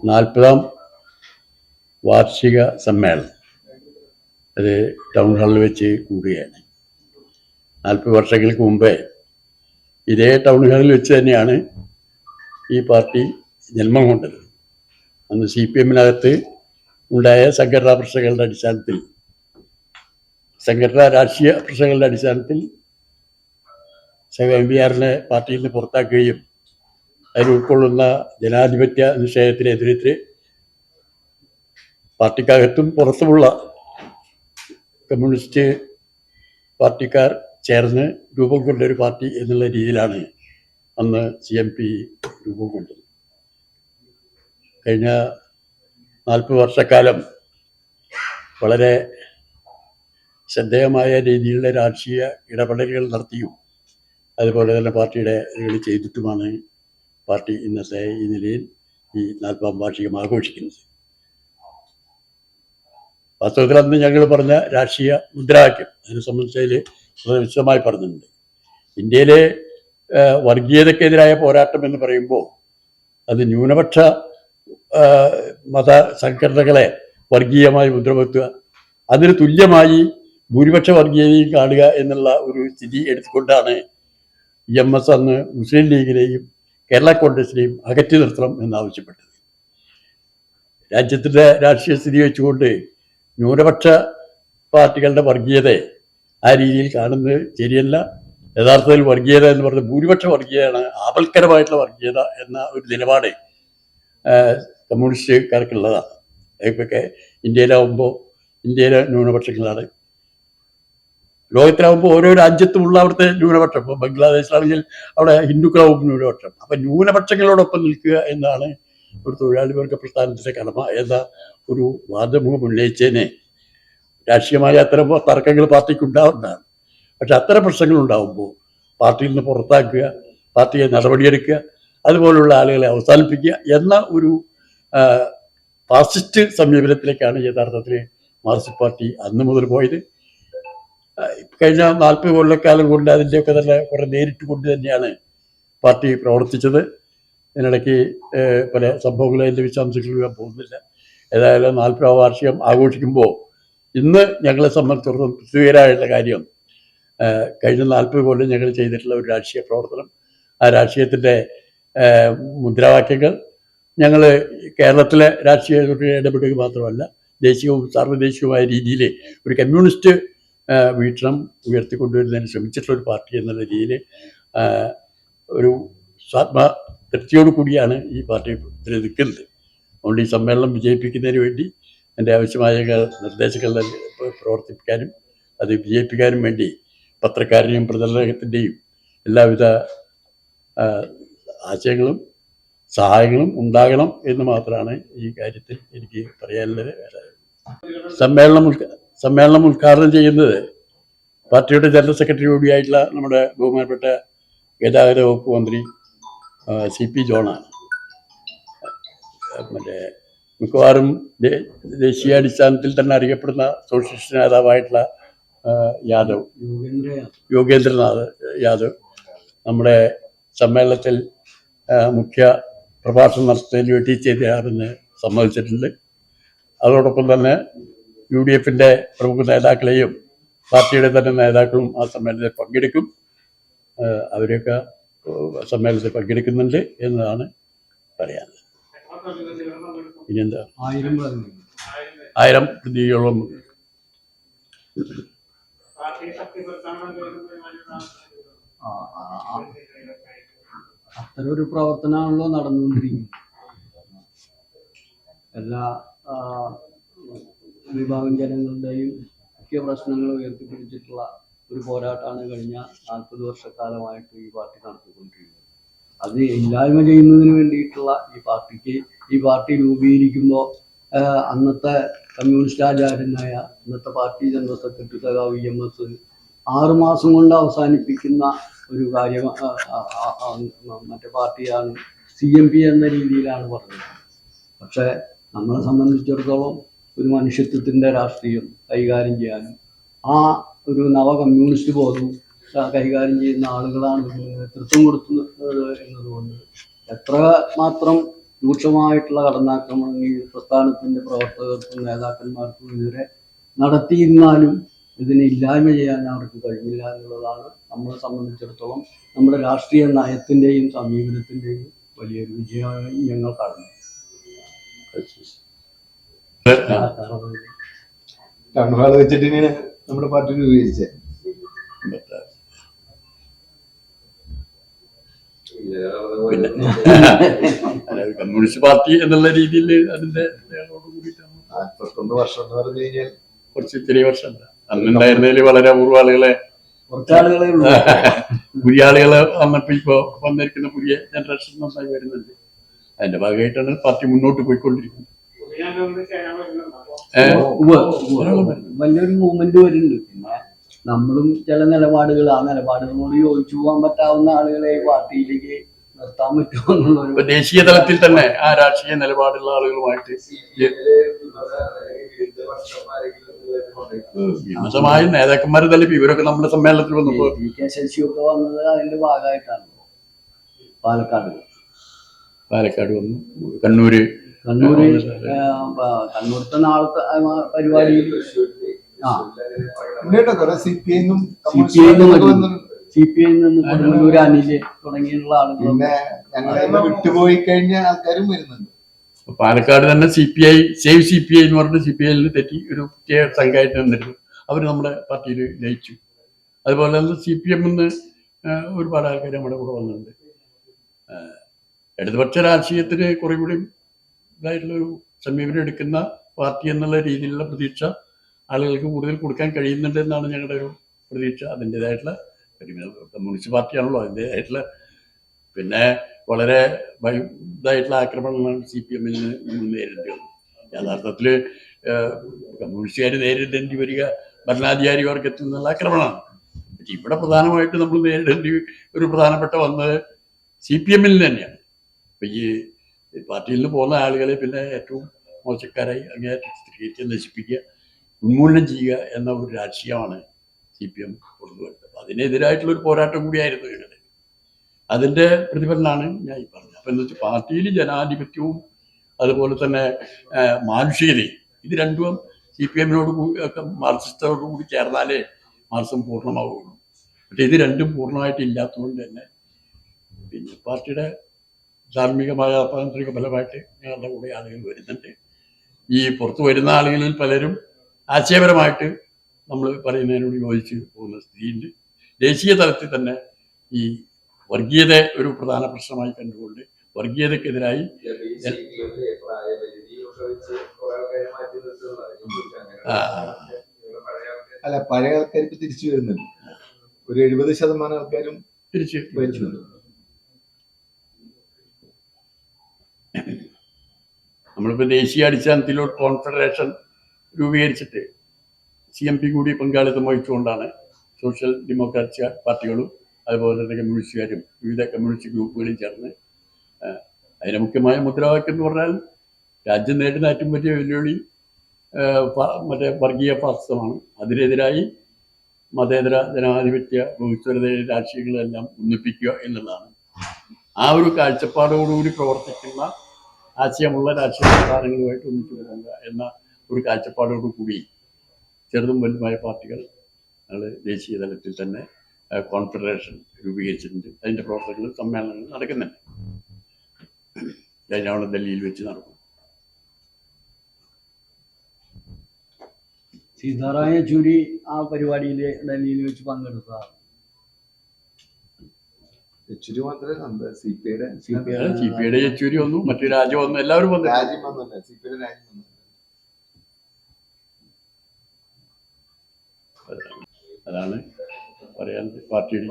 40ാം വാർഷിക സമ്മേളനം അത് ടൗൺ ഹാളിൽ വെച്ച് കൂടുകയാണ്. 40 വർഷങ്ങൾക്ക് മുമ്പേ ഇതേ ടൗൺ ഹാളിൽ വെച്ച് തന്നെയാണ് ഈ പാർട്ടി ജന്മം കൊണ്ടത്. അന്ന് CPM-നകത്ത് ഉണ്ടായ സംഘടനാ പ്രശ്നങ്ങളുടെ അടിസ്ഥാനത്തിൽ, സംഘടനാ രാഷ്ട്രീയ പ്രശ്നങ്ങളുടെ അടിസ്ഥാനത്തിൽ MVR-നെ പാർട്ടിയിൽ നിന്ന് പുറത്താക്കുകയും അതിൽ ഉൾക്കൊള്ളുന്ന ജനാധിപത്യ നിഷേധത്തിനെതിരെ പാർട്ടിക്കകത്തും പുറത്തുമുള്ള കമ്മ്യൂണിസ്റ്റ് പാർട്ടിക്കാർ ചേർന്ന് രൂപം കൊണ്ടൊരു പാർട്ടി എന്നുള്ള രീതിയിലാണ് അന്ന് CMP രൂപം കൊണ്ടത്. കഴിഞ്ഞ 40 വർഷക്കാലം വളരെ ശ്രദ്ധേയമായ രീതിയിലുള്ള രാഷ്ട്രീയ ഇടപെടലുകൾ നടത്തിയും അതുപോലെ തന്നെ പാർട്ടിയുടെ ചെയ്തിട്ടുമാണ് പാർട്ടി ഇന്നത്തെ ഈ നിലയിൽ ഈ 40ാം വാർഷികം ആഘോഷിക്കുന്നത്. വാസ്തവത്തിൽ അന്ന് ഞങ്ങൾ പറഞ്ഞ രാഷ്ട്രീയ മുദ്രാവാക്യം അതിനെ സംബന്ധിച്ചതിൽ വളരെ വിശദമായി പറഞ്ഞിട്ടുണ്ട്. ഇന്ത്യയിലെ വർഗീയതക്കെതിരായ പോരാട്ടം എന്ന് പറയുമ്പോൾ അത് ന്യൂനപക്ഷ മത സംഘടനകളെ വർഗീയമായി മുദ്രവെക്കുക, അതിന് തുല്യമായി ഭൂരിപക്ഷ വർഗീയതയും കാണുക എന്നുള്ള ഒരു സ്ഥിതി എടുത്തുകൊണ്ടാണ് EMS അന്ന് മുസ്ലിം ലീഗിനെയും കേരള കോൺഗ്രസിനെയും അകറ്റി നിർത്തണം എന്നാവശ്യപ്പെട്ടത്. രാജ്യത്തിൻ്റെ രാഷ്ട്രീയ സ്ഥിതി വെച്ചുകൊണ്ട് ന്യൂനപക്ഷ പാർട്ടികളുടെ വർഗീയതയെ ആ രീതിയിൽ കാണുന്നത് ശരിയല്ല. യഥാർത്ഥത്തിൽ വർഗീയത എന്ന് പറയുന്നത് ഭൂരിപക്ഷ വർഗീയതയാണ്, ആപൽക്കരമായിട്ടുള്ള വർഗീയത എന്ന ഒരു നിലപാട് കമ്മ്യൂണിസ്റ്റുകാർക്കുള്ളതാണ്. ഇതൊക്കെ ഇന്ത്യയിലാവുമ്പോൾ ഇന്ത്യയിലെ ന്യൂനപക്ഷങ്ങളാണ്. ലോകത്തിലാവുമ്പോൾ ഓരോ രാജ്യത്തുമുള്ള അവിടുത്തെ ന്യൂനപക്ഷം, ഇപ്പോൾ ബംഗ്ലാദേശിലാണെങ്കിൽ അവിടെ ഹിന്ദുക്കളാവും ന്യൂനപക്ഷം. അപ്പം ന്യൂനപക്ഷങ്ങളോടൊപ്പം നിൽക്കുക എന്നാണ് ഒരു തൊഴിലാളി വർഗ പ്രസ്ഥാനത്തിൻ്റെ കടമ എന്ന ഒരു വാദമുഖം ഉന്നയിച്ചതിനെ രാഷ്ട്രീയമായ അത്തരം തർക്കങ്ങൾ പാർട്ടിക്ക് ഉണ്ടാവുന്നതാണ്. പക്ഷെ അത്തരം പ്രശ്നങ്ങൾ ഉണ്ടാകുമ്പോൾ പാർട്ടിയിൽ നിന്ന് പുറത്താക്കുക, പാർട്ടിയെ നടപടിയെടുക്കുക, അതുപോലുള്ള ആളുകളെ അവസാനിപ്പിക്കുക എന്ന ഒരു ഫാസിസ്റ്റ് സമീപനത്തിലേക്കാണ് യഥാർത്ഥത്തിൽ മാർക്സിസ്റ്റ് പാർട്ടി അന്ന് മുതൽ പോയത്. കഴിഞ്ഞ 40 കൊല്ലക്കാലം കൊണ്ട് അതിൻ്റെയൊക്കെ തന്നെ കുറെ നേരിട്ട് കൊണ്ട് തന്നെയാണ് പാർട്ടി പ്രവർത്തിച്ചത്. ഇതിനിടയ്ക്ക് പല സംഭവങ്ങളും അതിൻ്റെ വിശദാംശങ്ങൾ ഞാൻ പോകുന്നില്ല. ഏതായാലും 40ാം വാർഷികം ആഘോഷിക്കുമ്പോൾ ഇന്ന് ഞങ്ങളെ സംബന്ധിച്ചിടത്തോളം തൃപ്തികരമായിട്ടുള്ള കാര്യം, കഴിഞ്ഞ 40 കൊല്ലം ഞങ്ങൾ ചെയ്തിട്ടുള്ള ഒരു രാഷ്ട്രീയ പ്രവർത്തനം, ആ രാഷ്ട്രീയത്തിൻ്റെ മുദ്രാവാക്യങ്ങൾ ഞങ്ങൾ കേരളത്തിലെ രാഷ്ട്രീയ ഇടപെടുക മാത്രമല്ല ദേശീയവും സാർവദേശികവുമായ രീതിയിൽ ഒരു കമ്മ്യൂണിസ്റ്റ് വീക്ഷണം ഉയർത്തിക്കൊണ്ടുവരുന്നതിന് ശ്രമിച്ചിട്ടുള്ള ഒരു പാർട്ടി എന്നുള്ള രീതിയിൽ ഒരു തൃപ്തിയോടു കൂടിയാണ് ഈ പാർട്ടി നിൽക്കുന്നത്. അതുകൊണ്ട് ഈ സമ്മേളനം വിജയിപ്പിക്കുന്നതിന് വേണ്ടി എൻ്റെ ആവശ്യമായ നിർദ്ദേശങ്ങൾ പ്രവർത്തിപ്പിക്കാനും അത് വിജയിപ്പിക്കാനും വേണ്ടി പത്രക്കാരനെയും പ്രചരണത്തിൻ്റെയും എല്ലാവിധ ആശയങ്ങളും സഹായങ്ങളും ഉണ്ടാകണം എന്ന് മാത്രമാണ് ഈ കാര്യത്തിൽ എനിക്ക് പറയാനുള്ളത്. സമ്മേളനം ഉദ്ഘാടനം ചെയ്യുന്നത് പാർട്ടിയുടെ ജനറൽ സെക്രട്ടറി കൂടിയായിട്ടുള്ള നമ്മുടെ ബഹുമാനപ്പെട്ട ഗതാഗത വകുപ്പ് മന്ത്രി CP ജോണാണ്. മറ്റേ മിക്കവാറും ദേശീയാടിസ്ഥാനത്തിൽ തന്നെ അറിയപ്പെടുന്ന സോഷ്യലിസ്റ്റ് നേതാവായിട്ടുള്ള യോഗേന്ദ്രനാഥ് യാദവ് നമ്മുടെ സമ്മേളനത്തിൽ മുഖ്യ പ്രഭാഷണം നടത്തുന്നതിന് വേണ്ടി ചെയ്യാമെന്ന് സമ്മതിച്ചിട്ടുണ്ട്. അതോടൊപ്പം തന്നെ UDF-ൻ്റെ പ്രമുഖ നേതാക്കളെയും പാർട്ടിയുടെ തന്നെ നേതാക്കളും ആ സമ്മേളനത്തിൽ പങ്കെടുക്കും. അവരൊക്കെ സമ്മേളനത്തിൽ പങ്കെടുക്കുന്നുണ്ട് എന്നതാണ് പറയാനുള്ളത്. ഇനിയെന്താ 1000 പ്രതിനിധികളും അത്തരൊരു പ്രവർത്തനമാണല്ലോ നടന്നുകൊണ്ടിരിക്കുന്നത്. എല്ലാ വിഭാഗം ജനങ്ങളുടെയും മുഖ്യ പ്രശ്നങ്ങൾ ഉയർത്തിപ്പിടിച്ചിട്ടുള്ള ഒരു പോരാട്ടമാണ് കഴിഞ്ഞ 40 വർഷക്കാലമായിട്ട് ഈ പാർട്ടി നടത്തിക്കൊണ്ടിരിക്കുന്നത്. അത് ഇല്ലായ്മ ചെയ്യുന്നതിന് വേണ്ടിയിട്ടുള്ള ഈ പാർട്ടി രൂപീകരിക്കുമ്പോൾ അന്നത്തെ കമ്മ്യൂണിസ്റ്റ് ആചാര്യനായ അന്നത്തെ പാർട്ടി ജനറൽ സെക്രട്ടറി സഖാവ് EMS 6 മാസം കൊണ്ട് അവസാനിപ്പിക്കുന്ന ഒരു കാര്യം മറ്റേ പാർട്ടിയാണ് CMP എന്ന രീതിയിലാണ് പറഞ്ഞത്. പക്ഷെ നമ്മളെ സംബന്ധിച്ചിടത്തോളം ഒരു മനുഷ്യത്വത്തിൻ്റെ രാഷ്ട്രീയം കൈകാര്യം ചെയ്യാനും ആ ഒരു നവ കമ്മ്യൂണിസ്റ്റ് ബോധവും കൈകാര്യം ചെയ്യുന്ന ആളുകളാണ് നേതൃത്വം കൊടുക്കുന്നത് എന്നതുകൊണ്ട് എത്ര മാത്രം രൂക്ഷമായിട്ടുള്ള കടന്നാക്രമണം ഈ പ്രസ്ഥാനത്തിന്റെ പ്രവർത്തകർക്കും നേതാക്കന്മാർക്കും എതിരെ നടത്തിയിരുന്നാലും ഇതിനെ ഇല്ലായ്മ ചെയ്യാൻ അവർക്ക് കഴിഞ്ഞില്ല എന്നുള്ളതാണ് നമ്മളെ സംബന്ധിച്ചിടത്തോളം നമ്മുടെ രാഷ്ട്രീയ നയത്തിന്റെയും സമീപനത്തിന്റെയും വലിയൊരു വിജയമായി ഞങ്ങൾ കാണുന്നു. ടൗൺ ഹാൾ വെച്ചിട്ട് തന്നെയാണ് നമ്മുടെ പാർട്ടി രൂപീകരിച്ചത്. പിന്നെ കമ്മ്യൂണിസ്റ്റ് പാർട്ടി എന്നുള്ള രീതിയിൽ അതിന്റെ കൂടിയിട്ടാണ് 41 വർഷം എന്ന് പറഞ്ഞു കഴിഞ്ഞാൽ കുറച്ച് ചെറിയ വർഷമല്ല. അന്നുണ്ടായിരുന്നതിൽ വളരെ അപൂർവ ആളുകളെ, കുറച്ചാളുകളെ ഉള്ളൂ. പുതിയ ആളുകളെ വന്നപ്പോ ഇപ്പൊ വന്നിരിക്കുന്ന പുതിയ ജനറേഷൻ നന്നായി വരുന്നുണ്ട്. അതിന്റെ ഭാഗമായിട്ടാണ് പാർട്ടി മുന്നോട്ട് പോയിക്കൊണ്ടിരിക്കുന്നത്. വലിയൊരു മൂവ്മെന്റ് വരുന്നുണ്ട്. പിന്നെ നമ്മളും ചില നിലപാടുകൾ, ആ നിലപാടുകളോട് യോജിച്ചു പോകാൻ പറ്റാവുന്ന ആളുകളെ പാർട്ടിയിലേക്ക് നിർത്താൻ പറ്റുമോ എന്നുള്ളൊരു ദേശീയ തലത്തിൽ തന്നെ ആ രാഷ്ട്രീയ നിലപാടുള്ള ആളുകളുമായിട്ട് വിമതമായ നേതാക്കന്മാർ തന്നെ ഇവരൊക്കെ നമ്മുടെ സമ്മേളനത്തിൽ വന്നപ്പോൾ PK ശശിയൊക്കെ വന്നത് അതിന്റെ ഭാഗമായിട്ടാണ്. പാലക്കാട് വന്നു, കണ്ണൂര് കണ്ണൂരത്തെ നാളത്തെ പരിപാടിയിൽ CPI നിന്ന് കൊടുങ്ങല്ലൂർ അനില് തുടങ്ങിയുള്ള ആളുകൾ വിട്ടുപോയി കഴിഞ്ഞ ആൾക്കാരും വരുന്നുണ്ട്. പാലക്കാട് തന്നെ സേവ് CPI എന്ന് പറഞ്ഞിട്ട് CPI തെറ്റി ഒരു പ്രത്യേക സംഘമായിട്ട് നിന്നിരുന്നു. അവർ നമ്മുടെ പാർട്ടിയിൽ ജയിച്ചു. അതുപോലെ തന്നെ CPM ഒരുപാട് ആൾക്കാർ നമ്മുടെ കൂടെ വന്നിട്ടുണ്ട്. ഇടതുപക്ഷ രാഷ്ട്രീയത്തിന് കുറെ കൂടി ഇതായിട്ടുള്ളൊരു സമീപനം എടുക്കുന്ന പാർട്ടി എന്നുള്ള രീതിയിലുള്ള പ്രതീക്ഷ ആളുകൾക്ക് കൂടുതൽ കൊടുക്കാൻ കഴിയുന്നുണ്ട് എന്നാണ് ഞങ്ങളുടെ ഒരു പ്രതീക്ഷ. അതിൻ്റെതായിട്ടുള്ള കമ്മ്യൂണിസ്റ്റ് പാർട്ടിയാണല്ലോ, അതിൻ്റെതായിട്ടുള്ള പിന്നെ വളരെ ഇതായിട്ടുള്ള ആക്രമണങ്ങളാണ് CPM നേരിടേണ്ടി വന്നത്. യഥാർത്ഥത്തിൽ കമ്മ്യൂണിസ്റ്റുകാർ നേരിടേണ്ടി വരിക ഭരണാധികാരി വർഗത്തിൽ നിന്നുള്ള ആക്രമണമാണ്. പക്ഷെ ഇവിടെ പ്രധാനമായിട്ട് നമ്മൾ നേരിടേണ്ടി ഒരു പ്രധാനപ്പെട്ട വന്നത് CPM തന്നെയാണ്. അപ്പൊ ഈ പാർട്ടിയിൽ നിന്ന് പോകുന്ന ആളുകളെ പിന്നെ ഏറ്റവും മോശക്കാരായി അങ്ങനെ ചിത്രീകരിച്ച് നശിപ്പിക്കുക, ഉന്മൂലനം ചെയ്യുക എന്ന ഒരു രാഷ്ട്രീയമാണ് CPM കൊണ്ടുവരുന്നത്. അതിനെതിരായിട്ടുള്ളൊരു പോരാട്ടം കൂടിയായിരുന്നു ഞങ്ങളുടെ. അതിൻ്റെ പ്രതിഫലനമാണ് ഞാൻ ഈ പറഞ്ഞത്. അപ്പം എന്ന് വെച്ചാൽ പാർട്ടിയിൽ ജനാധിപത്യവും അതുപോലെ തന്നെ മാനുഷികതയും ഇത് രണ്ടും CPM-നോട് ഒക്കെ മാർക്സിസ്റ്റോട് കൂടി ചേർന്നാലേ മാർക്സം പൂർണ്ണമാവുകയുള്ളൂ. പക്ഷെ ഇത് രണ്ടും പൂർണ്ണമായിട്ട് ഇല്ലാത്തതുകൊണ്ട് തന്നെ പിന്നെ പാർട്ടിയുടെ ധാർമ്മികമായ താന്ത്രിക ഫലമായിട്ട് ഞങ്ങളുടെ കൂടെ ആളുകൾ വരുന്നുണ്ട്. ഈ പുറത്തു വരുന്ന ആളുകളിൽ പലരും ആശയപരമായിട്ട് നമ്മൾ പറയുന്നതിനോട് യോജിച്ച് പോകുന്ന സ്ഥിതിയുണ്ട്. ദേശീയ തലത്തിൽ തന്നെ ഈ വർഗീയത ഒരു പ്രധാന പ്രശ്നമായി കണ്ടുകൊണ്ട് വർഗീയതക്കെതിരായി അല്ല, പഴയ ആൾക്കാർക്ക് തിരിച്ചു വരുന്നുണ്ട്. ഒരു 70% ആൾക്കാരും തിരിച്ച് വരുന്നുണ്ട്. നമ്മളിപ്പോൾ ദേശീയ അടിസ്ഥാനത്തിൽ ഒരു കോൺഫെഡറേഷൻ രൂപീകരിച്ചിട്ട് CMP കൂടി പങ്കാളിത്തം വഹിച്ചുകൊണ്ടാണ് സോഷ്യൽ ഡെമോക്രാറ്റിക് പാർട്ടികളും അതുപോലെ തന്നെ കമ്മ്യൂണിസ്റ്റുകാരും വിവിധ കമ്മ്യൂണിസ്റ്റ് ഗ്രൂപ്പുകളും ചേർന്ന് അതിന് മുഖ്യമായ മുദ്രാവാക്യം എന്ന് പറഞ്ഞാൽ രാജ്യം നേരിടുന്ന ഏറ്റവും വലിയ വെല്ലുവിളി മറ്റേ വർഗീയ ഫാസിസമാണ്. അതിനെതിരായി മതേതര ജനാധിപത്യ ബഹുസ്വരത രാഷ്ട്രീയങ്ങളെല്ലാം ഒന്നിപ്പിക്കുക എന്നുള്ളതാണ്. ആ ഒരു കാഴ്ചപ്പാടോടുകൂടി പ്രവർത്തിക്കുന്ന ആശയമുള്ള രാഷ്ട്രീയ പ്രസ്ഥാനങ്ങളുമായിട്ട് ഒന്നിച്ചു പോകുക എന്ന ഒരു കാഴ്ചപ്പാടോടുകൂടി ചെറുതും വലുതുമായ പാർട്ടികൾ ഞങ്ങൾ ദേശീയ തലത്തിൽ തന്നെ കോൺഫെഡറേഷൻ രൂപീകരിച്ചിട്ടുണ്ട്. അതിൻ്റെ പ്രവർത്തനങ്ങൾ സമ്മേളനങ്ങൾ നടക്കുന്നുണ്ട്. കഴിഞ്ഞ ഡൽഹിയിൽ വെച്ച് നടക്കും. സീതാറാം യെച്ചൂരി ആ പരിപാടിയിൽ ഡൽഹിയിൽ വെച്ച് പങ്കെടുത്തതാണ്. യെച്ചൂരി മാത്രമല്ല, CPI-യുടെ യെച്ചൂരി വന്നു, മറ്റു രാജ്യം വന്നു, എല്ലാവരും വന്നു. രാജ്യം വന്നല്ലേ, CPI-യുടെ രാജ്യം വന്നു. അതാണ് പറയാൻ പാർട്ടിയുടെ